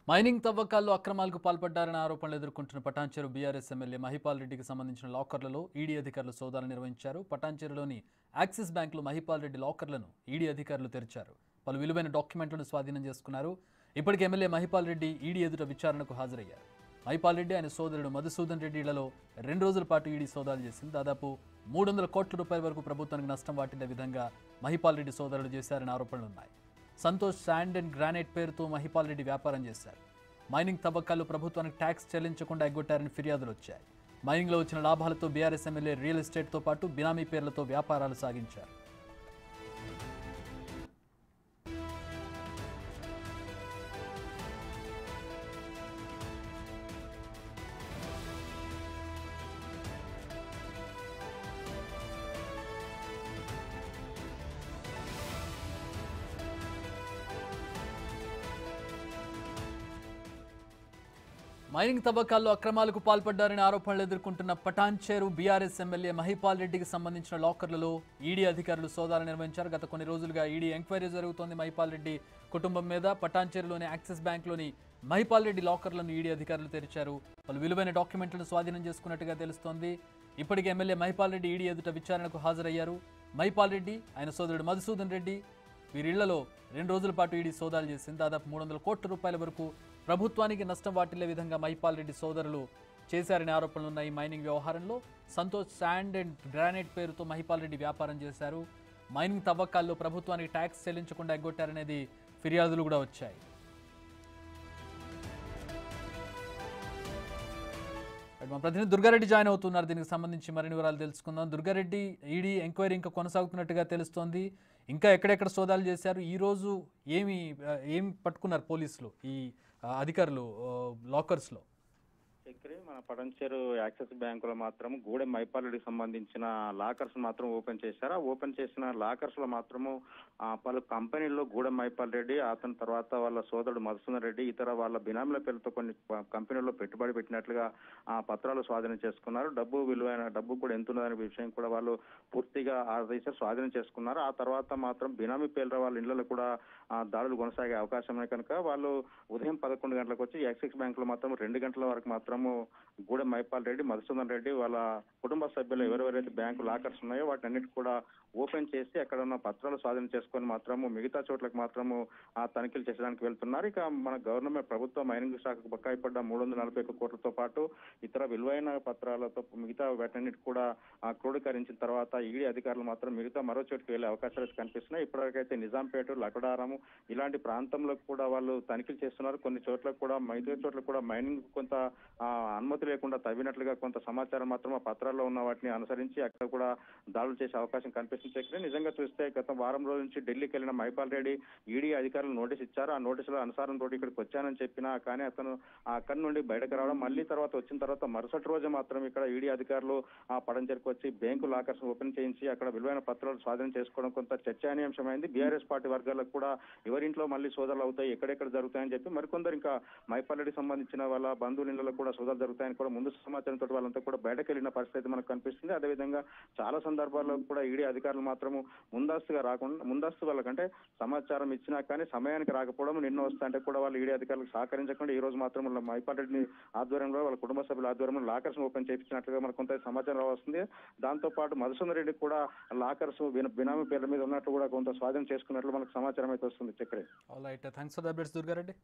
Mining తవ్వకాల్లో అక్రమాలకు పాల్పడ్డారన్న ఆరోపణలు ఎదుర్కొంటున్న పటాన్చెరు బీఆర్ఎస్ ఎమ్మెల్యే మహిపాల్ రెడ్డికి సంబంధించిన లాకర్లలో ఈడీ అధికారులు సోదాలు నిర్వహించారు. పటాన్చెరులోని యాక్సిస్ బ్యాంకులో మహిపాల్ రెడ్డి లాకర్లను ఈడీ అధికారులు తెరిచారు. పలు విలువైన డాక్యుమెంట్లను స్వాధీనం చేసుకున్నారు. ఇప్పటికే ఎమ్మెల్యే మహిపాల్ రెడ్డి ఈడీ ఎదుట విచారణకు హాజరయ్యారు. మహిపాల్ రెడ్డి ఆయన సోదరుడు మధుసూదన్ రెడ్డి ఇళ్లలో 2 రోజుల పాటు ఈడీ సోదాలు చేసింది. దాదాపు 300 కోట్ల రూపాయల వరకు ప్రభుత్వానికి నష్టం వాటిల్లే విధంగా మహిపాల్ రెడ్డి సోదరులు చేశారని ఆరోపణలున్నాయి. సంతోష్ శాండ్ అండ్ గ్రానైట్ పేరుతో మహిపాల్ రెడ్డి వ్యాపారం చేశారు. మైనింగ్ తవ్వకాల్లో ప్రభుత్వానికి ట్యాక్స్ చెల్లించకుండా ఎగ్గొట్టారని ఫిర్యాదులు వచ్చాయి. మైనింగ్లో వచ్చిన లాభాలతో బీఆర్ఎస్ ఎమ్మెల్యే రియల్ ఎస్టేట్తో పాటు బినామీ పేర్లతో వ్యాపారాలు సాగించారు. మైనింగ్ తవ్వకాల్లో అక్రమాలకు పాల్పడ్డారని ఆరోపణలు ఎదుర్కొంటున్న పటాన్చెరు బీఆర్ఎస్ ఎమ్మెల్యే మహిపాల్ రెడ్డికి సంబంధించిన లాకర్లలో ఈడీ అధికారులు సోదాలు నిర్వహించారు. గత కొన్ని రోజులుగా ఈడీ ఎంక్వైరీ జరుగుతోంది మహిపాల్ రెడ్డి కుటుంబం మీద. పటాన్చెరులోని యాక్సిస్ బ్యాంక్లోని మహిపాల్ రెడ్డి లాకర్లను ఈడీ అధికారులు తెరిచారు. పలు విలువైన డాక్యుమెంట్లను స్వాధీనం చేసుకున్నట్టుగా తెలుస్తోంది. ఇప్పటికే ఎమ్మెల్యే మహిపాల్ రెడ్డి ఈడీ ఎదుట విచారణకు హాజరయ్యారు. మహిపాల్ రెడ్డి ఆయన సోదరుడు మధుసూదన్ రెడ్డి వీరిళ్లలో 2 రోజుల పాటు ఈడీ సోదాలు చేసింది. దాదాపు 300 కోట్ల రూపాయల వరకు ప్రభుత్వానికి నష్టం వాటిల్లే విధంగా మహిపాల్ రెడ్డి సోదరులు చేశారనే ఆరోపణలున్నాయి. మైనింగ్ వ్యవహారంలో సంతోష్ శాండ్ అండ్ గ్రానైట్ పేరుతో మహిపాల్ రెడ్డి వ్యాపారం చేశారు. మైనింగ్ తవ్వకాల్లో ప్రభుత్వానికి ట్యాక్స్ చెల్లించకుండా ఎగ్గొట్టారనేది ఫిర్యాదులు కూడా వచ్చాయి. మా ప్రతినిధి దుర్గారెడ్డి జాయిన్ అవుతున్నారు. దీనికి సంబంధించి మరిన్ని వివరాలు తెలుసుకుందాం. దుర్గారెడ్డి, ఈడీ ఎంక్వైరీ ఇంకా కొనసాగుతున్నట్టుగా తెలుస్తోంది. ఇంకా ఎక్కడెక్కడ సోదాలు చేశారు? ఈరోజు ఏమి పట్టుకున్నారు పోలీసులు ఈ అధికారులు లాకర్స్లో? మన పటాన్చెరు యాక్సిస్ బ్యాంకులో మాత్రం గూడెం మహిపాల్ రెడ్డికి సంబంధించిన లాకర్స్ మాత్రం ఓపెన్ చేశారు. ఓపెన్ చేసిన లాకర్స్ లో మాత్రము పలు కంపెనీల్లో గూడెం మహిపాల్ రెడ్డి, అతని తర్వాత వాళ్ళ సోదరుడు మధుసూదన్ రెడ్డి, ఇతర వాళ్ళ బినామీల పేరుతో కొన్ని కంపెనీల్లో పెట్టుబడి పెట్టినట్లుగా పత్రాలు స్వాధీనం చేసుకున్నారు. విలువైన డబ్బు కూడా ఎంత ఉన్నదనే విషయం కూడా వాళ్ళు పూర్తిగా ఆదేశాలు స్వాధీనం చేసుకున్నారు. ఆ తర్వాత మాత్రం బినామీ పేర్ల వాళ్ళ ఇళ్లలో కూడా దాడులు కొనసాగే అవకాశం ఉన్నాయి కనుక వాళ్ళు ఉదయం 11 గంటలకు వచ్చి యాక్సిస్ బ్యాంక్ లో మాత్రం 2 గంటల వరకు మాత్రము గూడెం మహిపాల్ రెడ్డి, మధుసూదన్ రెడ్డి వాళ్ళ కుటుంబ సభ్యులు ఎవరెవరైతే బ్యాంకు లాకర్స్ ఉన్నాయో వాటి అన్నిటి కూడా ఓపెన్ చేసి అక్కడ ఉన్న పత్రాలు స్వాధీనం చేసుకొని మాత్రము మిగతా చోట్లకు మాత్రము తనిఖీలు చేసడానికి వెళ్తున్నారు. ఇక మన గవర్నమెంట్ ప్రభుత్వం మైనింగ్ శాఖకు బకాయి పడ్డ 341 కోట్లతో పాటు ఇతర విలువైన పత్రాలతో మిగతా వాటన్నిటి కూడా క్రోడీకరించిన తర్వాత ఈడీ అధికారులు మాత్రం మిగతా మరో చోటుకు వెళ్లే అవకాశాలు కనిపిస్తున్నాయి. ఇప్పటివరకైతే నిజాంపేట, లకడారము ఇలాంటి ప్రాంతంలో కూడా వాళ్ళు తనిఖీలు చేస్తున్నారు. కొన్ని చోట్ల కూడా మిగతా చోట్ల కూడా మైనింగ్ కొంత అనుమతి లేకుండా తవ్వినట్లుగా కొంత సమాచారం మాత్రం ఆ పత్రాల్లో ఉన్న వాటిని అనుసరించి అక్కడ కూడా దాడులు చేసే అవకాశం కనిపిస్తుంది. నిజంగా చూస్తే గత వారం రోజుల నుంచి ఢిల్లీకి వెళ్ళిన మహిపాల్ రెడ్డి ఈడీ అధికారులు నోటీస్ ఇచ్చారు. ఆ నోటీసుల అనుసారం తోటి ఇక్కడికి వచ్చానని చెప్పినా కానీ అతను అక్కడి నుండి బయటకు రావడం, మళ్ళీ తర్వాత వచ్చిన తర్వాత మరుసటి రోజు మాత్రం ఇక్కడ ఈడీ అధికారులు పటాన్చెరుకు వచ్చి బ్యాంకు లాకర్స్ ఓపెన్ చేయించి అక్కడ విలువైన పత్రాలు స్వాధీనం చేసుకోవడం కొంత చర్చనీయాంశమైంది. బీఆర్ఎస్ పార్టీ వర్గాలకు కూడా ఎవరింట్లో మళ్ళీ సోదాలు అవుతాయి, ఎక్కడెక్కడ జరుగుతాయని చెప్పి మరికొందరు ఇంకా మహిపాల్ రెడ్డికి సంబంధించిన వాళ్ళ బంధువుల కూడా సోదాలు జరుగుతాయని కూడా ముందు సమాచారంతో వాళ్ళంతా కూడా బయటకు వెళ్ళిన పరిస్థితి మనకు కనిపిస్తుంది. అదేవిధంగా చాలా సందర్భాల్లో కూడా ఈడీ అధికారులు మాత్రము ముందస్తు వాళ్ళకంటే సమాచారం ఇచ్చినా కానీ సమయానికి రాకపోవడం, నిన్న వస్తుంటే కూడా వాళ్ళు ఈడీ అధికారులకు సహకరించకుండా ఈ రోజు మాత్రం మహిపాల్ రెడ్డి ఆధ్వర్యంలో వాళ్ళ కుటుంబ సభ్యుల ఆధ్వర్యంలో లాకర్స్ ఓపెన్ చేయించినట్లుగా మనకు కొంత సమాచారం వస్తుంది. దాంతో పాటు మధుసూదన్ రెడ్డి కూడా లాకర్స్ బినామీ పేర్ల మీద ఉన్నట్లు కూడా కొంత స్వాధీనం చేసుకున్నట్లు మనకు సమాచారం అయితే వస్తుంది. చక్రే. All right, thanks for the updates Durga Reddy.